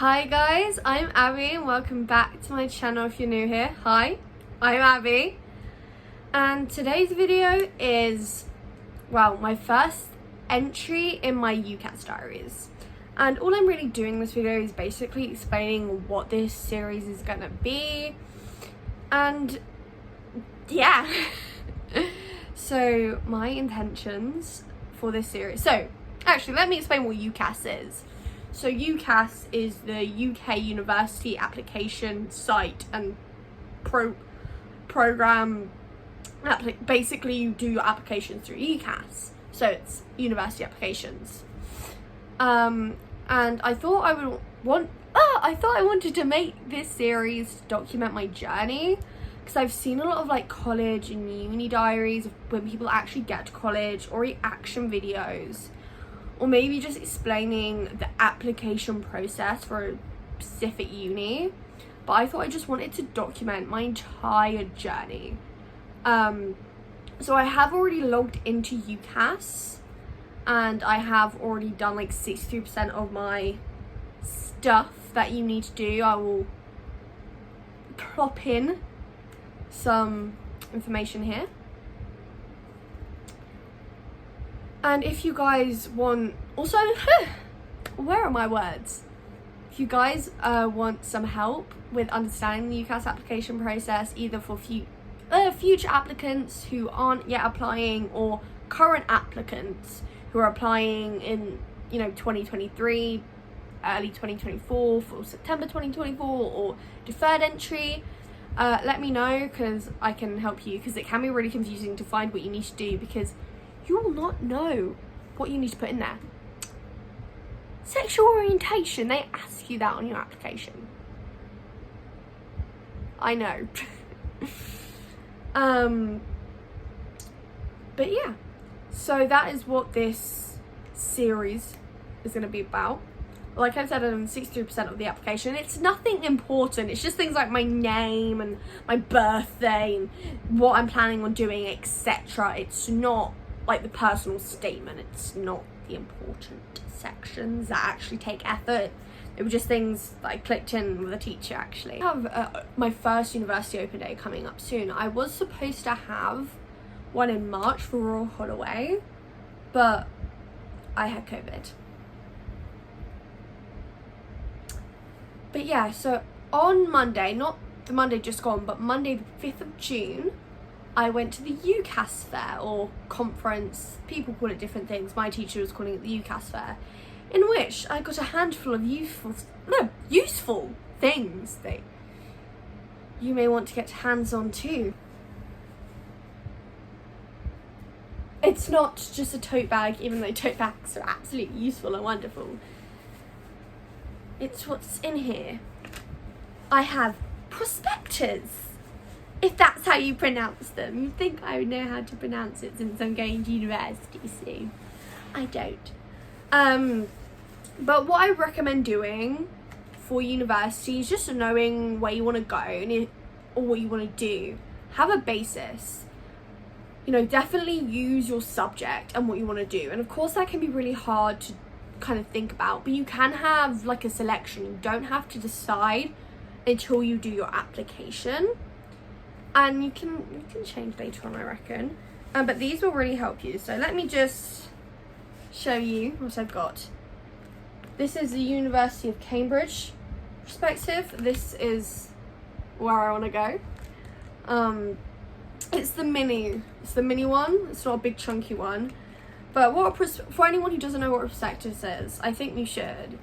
Hi guys, I'm Abby and welcome back to my channel if you're new here. Hi, I'm Abby and today's video is, well, my first entry in my UCAS Diaries. And all I'm really doing in this video is basically explaining what this series is gonna be. And yeah, so my intentions for this series. So actually, let me explain what UCAS is. So UCAS is the UK University Application Site and program. Basically, you do your applications through UCAS. So it's university applications. And I thought I wanted to make this series to document my journey, because I've seen a lot of like college and uni diaries of when people actually get to college, or reaction videos, or maybe just explaining the application process for a specific uni. But I thought I just wanted to document my entire journey. So I have already logged into UCAS and I have already done like 63% of my stuff that you need to do. I will plop in some information here. And if you guys want, also, where are my words? If you guys want some help with understanding the UCAS application process, either for future applicants who aren't yet applying, or current applicants who are applying in, 2023, early 2024, for September 2024, or deferred entry, let me know, because I can help you, because it can be really confusing to find what you need to do, because you will not know what you need to put in there. Sexual orientation, they ask you that on your application. I know. But yeah, so that is what this series is going to be about. Like I said, I'm 63% of the application. It's nothing important. It's just things like my name and my birthday and what I'm planning on doing, etc. It's not like the personal statement. It's not the important sections that actually take effort. It was just things that I clicked in with a teacher. Actually, I have my first university open day coming up soon. I was supposed to have one in March for Royal Holloway, but I had COVID. But yeah, so on Monday, not the Monday just gone, but Monday the 5th of June, I went to the UCAS fair, or conference. People call it different things. My teacher was calling it the UCAS fair, in which I got a handful of useful things that you may want to get hands on too. It's not just a tote bag, even though tote bags are absolutely useful and wonderful. It's what's in here. I have prospectors, if that's how you pronounce them. You'd think I would know how to pronounce it since I'm going to university soon. I don't. But what I recommend doing for university is just knowing where you want to go or what you want to do. Have a basis. Definitely use your subject and what you want to do. And of course that can be really hard to kind of think about, but you can have like a selection. You don't have to decide until you do your application. And you can change later on, I reckon. But these will really help you. So let me just show you what I've got. This is the University of Cambridge perspective. This is where I want to go. It's the mini one. It's not a big chunky one. But for anyone who doesn't know what a prospectus is, I think you should.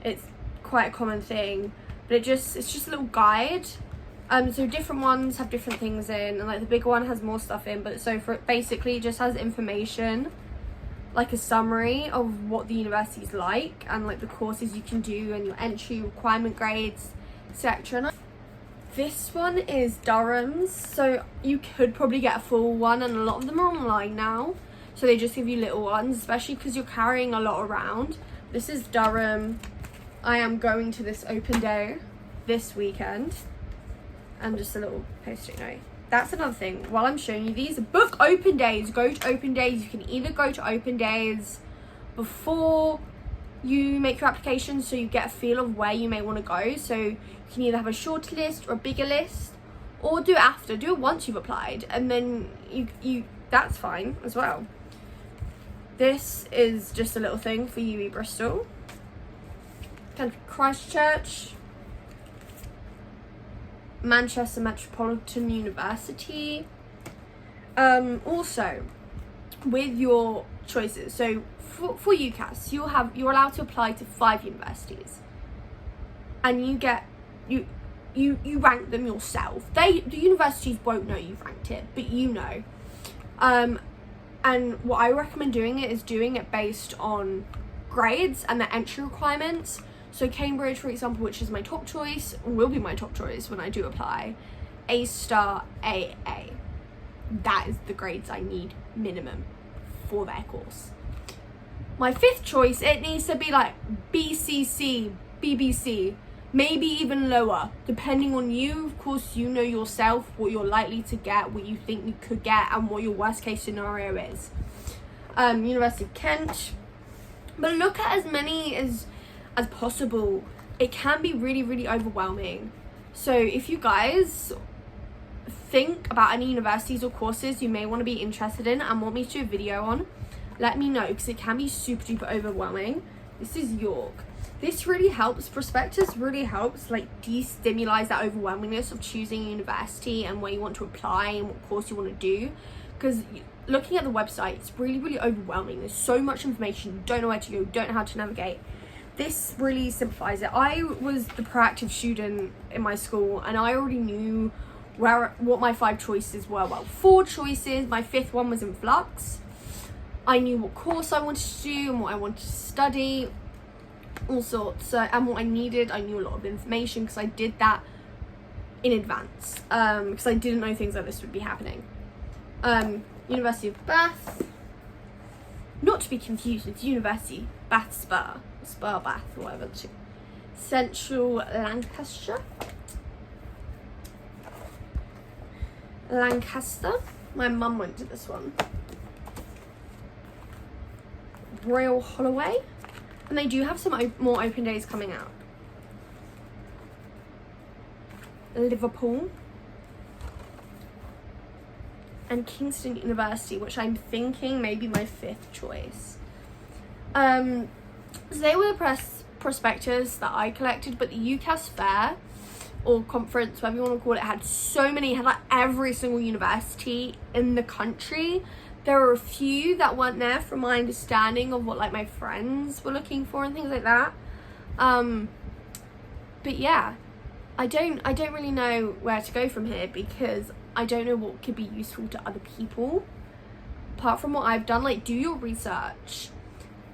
It's quite a common thing, but it's just a little guide. So different ones have different things in, and like the bigger one has more stuff in, but so basically it just has information, like a summary of what the university is like, and like the courses you can do, and your entry requirement grades, etc. This one is Durham's, so you could probably get a full one, and a lot of them are online now, so they just give you little ones, especially because you're carrying a lot around. This is Durham. I am going to this open day this weekend. And just a little post-it note. That's another thing. While I'm showing you these, book open days. Go to open days. You can either go to open days before you make your application so you get a feel of where you may want to go. So you can either have a shorter list or a bigger list, or do it once you've applied, and then you that's fine as well. This is just a little thing for UE Bristol, kind of Christchurch, Manchester Metropolitan University. Also, with your choices, so for UCAS, you're allowed to apply to 5 universities, and you rank them yourself. The universities won't know you've ranked it, but you know. And what I recommend doing it based on grades and the entry requirements. So Cambridge, for example, which is my top choice, will be my top choice when I do apply, A star, AA. That is the grades I need minimum for their course. My 5th choice, it needs to be like BCC, BBC, maybe even lower, depending on you. Of course, you know yourself what you're likely to get, what you think you could get, and what your worst case scenario is. University of Kent, but look at as many as possible. It can be really, really overwhelming. So if you guys think about any universities or courses you may want to be interested in and want me to do a video on, let me know, because it can be super duper overwhelming. This is York. This really helps, prospectus really helps like destimulate that overwhelmingness of choosing a university and where you want to apply and what course you want to do, because looking at the website, it's really, really overwhelming. There's so much information, you don't know where to go, don't know how to navigate. This really simplifies it. I was the proactive student in my school, and I already knew what my 5 choices were. Well, 4 choices, my 5th one was in flux. I knew what course I wanted to do and what I wanted to study, all sorts, and what I needed. I knew a lot of information because I did that in advance, because I didn't know things like this would be happening. University of Bath, not to be confused with University Bath Spa Bath, whatever. Central Lancaster, my mum went to this one. Royal Holloway, and they do have some more open days coming out. Liverpool, and Kingston University, which I'm thinking may be my 5th choice. So they were the prospectus that I collected, but the UCAS fair or conference, whatever you want to call it, had like every single university in the country. There were a few that weren't there from my understanding of what like my friends were looking for and things like that. But yeah, I don't really know where to go from here, because I don't know what could be useful to other people apart from what I've done. Like, do your research,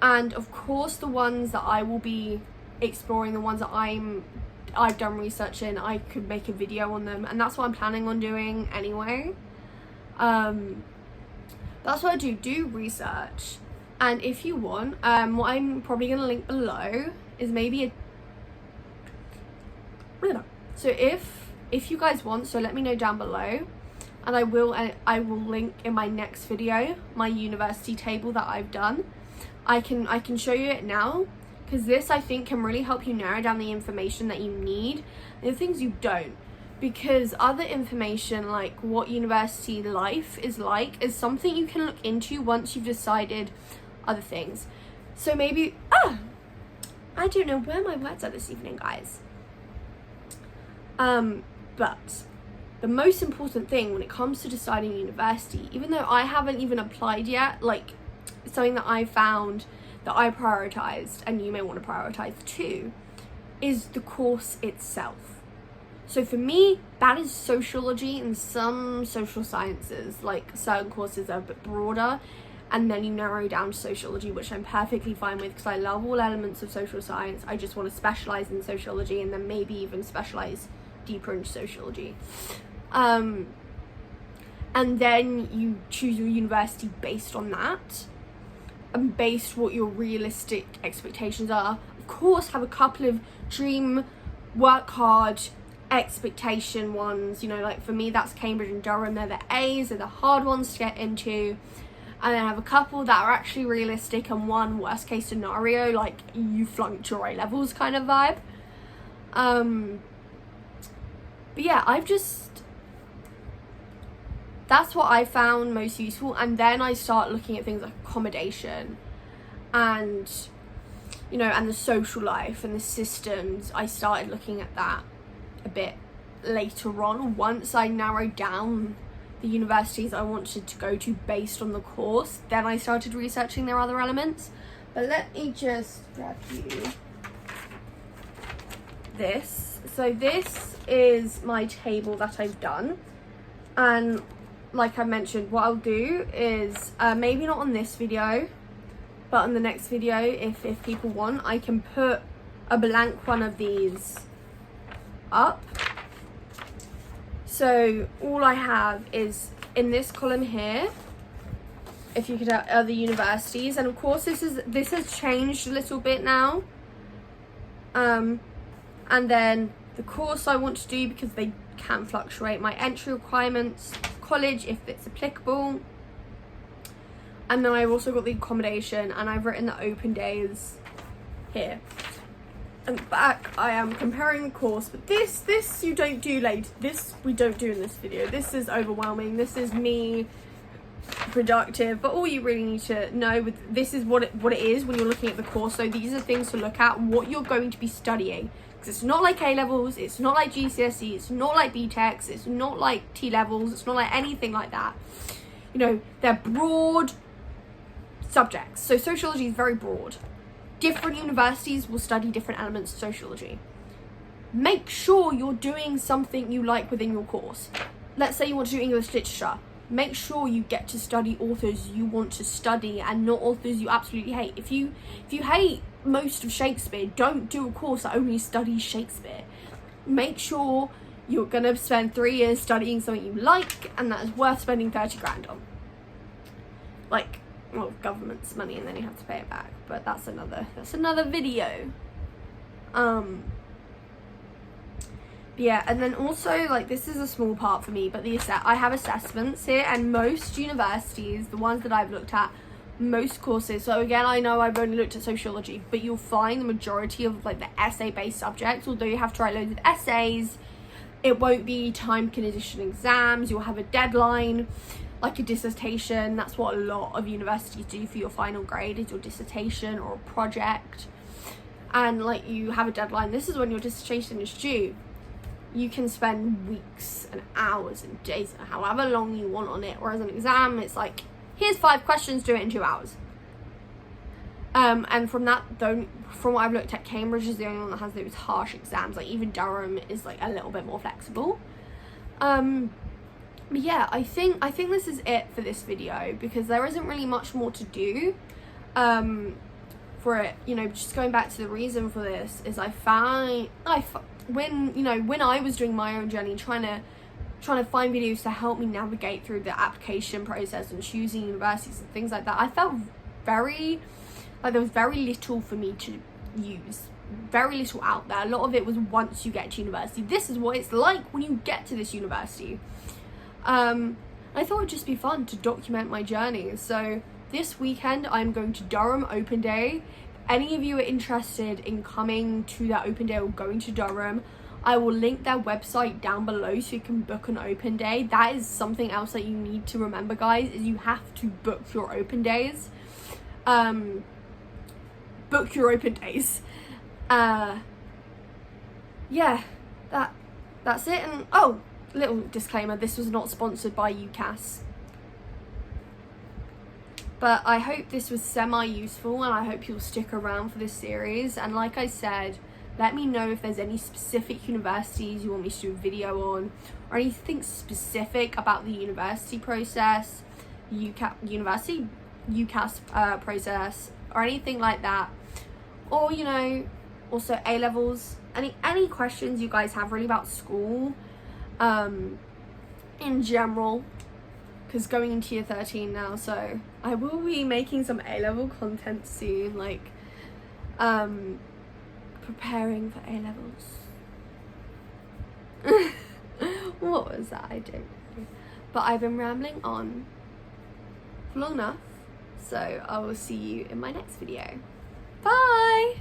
and of course the ones that I will be exploring, the ones that I've done research in, I could make a video on them, and that's what I'm planning on doing anyway. That's what I do research. And if you want, what I'm probably going to link below is maybe so if you guys want, so let me know down below, and I will link in my next video my university table that I've done. I can show you it now, because this I think can really help you narrow down the information that you need and the things you don't. Because other information, like what university life is like, is something you can look into once you've decided other things. So maybe, I don't know where my words are this evening, guys. But the most important thing when it comes to deciding university, even though I haven't even applied yet, like something that I found that I prioritized, and you may want to prioritize too, is the course itself. So for me, that is sociology and some social sciences, like certain courses are a bit broader, and then you narrow down to sociology, which I'm perfectly fine with because I love all elements of social science. I just want to specialize in sociology and then maybe even specialize deeper into sociology. And then you choose your university based on that and based what your realistic expectations are. Of course, have a couple of dream, work hard, expectation ones, you know, like for me that's Cambridge and Durham. They're the A's, they're the hard ones to get into, And then I have a couple that are actually realistic, and one worst case scenario, like you flunked your A-levels kind of vibe. But yeah, that's what I found most useful. And then I start looking at things like accommodation and, you know, and the social life and the systems. I started looking at that a bit later on, once I narrowed down the universities I wanted to go to based on the course. Then I started researching their other elements. But let me just grab you this. So this is my table that I've done, and like I mentioned, what I'll do is maybe not on this video, but on the next video, if people want, I can put a blank one of these up. So all I have is in this column here, if you could have other universities, and of course this has changed a little bit now. And then the course I want to do, because they can fluctuate, my entry requirements, college if it's applicable, and then I've also got the accommodation, and I've written the open days here. And back I am comparing the course, but this you don't do later. This we don't do in this video. This is overwhelming. This is me productive, but all you really need to know with this is what it is when you're looking at the course. So these are things to look at, what you're going to be studying, because it's not like A-levels, it's not like GCSE, it's not like BTECs, it's not like T-levels, it's not like anything like that. You know, they're broad subjects. So sociology is very broad. Different universities will study different elements of sociology. Make sure you're doing something you like within your course. Let's say you want to do English literature. Make sure you get to study authors you want to study and not authors you absolutely hate. If you hate most of Shakespeare, don't do a course that only studies Shakespeare. Make sure you're going to spend 3 years studying something you like, and that is worth spending 30 grand on. Like, well, government's money, and then you have to pay it back, but that's another video. Yeah, and then also, like, this is a small part for me, but I have assessments here, and most universities, the ones that I've looked at, most courses, so again, I know I've only looked at sociology, but you'll find the majority of like the essay-based subjects, although you have to write loads of essays, it won't be time-conditioned exams, you'll have a deadline, like a dissertation. That's what a lot of universities do for your final grade, is your dissertation or a project, and like you have a deadline. This is when your dissertation is due. You can spend weeks and hours and days, however long you want on it, whereas an exam, it's like, here's 5 questions, do it in 2 hours. And from what I've looked at, Cambridge is the only one that has those harsh exams. Like even Durham is like a little bit more flexible. But yeah, I think this is it for this video, because there isn't really much more to do for it. You know, just going back to the reason for this is when I was doing my own journey, trying to find videos to help me navigate through the application process and choosing universities and things like that, I felt very like there was very little for me to use, very little out there. A lot of it was once you get to university, this is what it's like when you get to this university. I thought it'd just be fun to document my journey. So this weekend I'm going to Durham open day. If any of you are interested in coming to that open day or going to Durham, I will link their website down below so you can book an open day. That is something else that you need to remember, guys, is you have to book your open days. Book your open days. Yeah, that's it. And oh, little disclaimer, this was not sponsored by UCAS. But I hope this was semi-useful, and I hope you'll stick around for this series. And like I said, let me know if there's any specific universities you want me to do a video on, or anything specific about the university process, UCAS process, or anything like that. Or, you know, also A-levels, any questions you guys have really about school in general, because going into year 13 now, so I will be making some A-level content soon, like preparing for A-levels. What was that? I don't know. But I've been rambling on for long enough. So I will see you in my next video. Bye!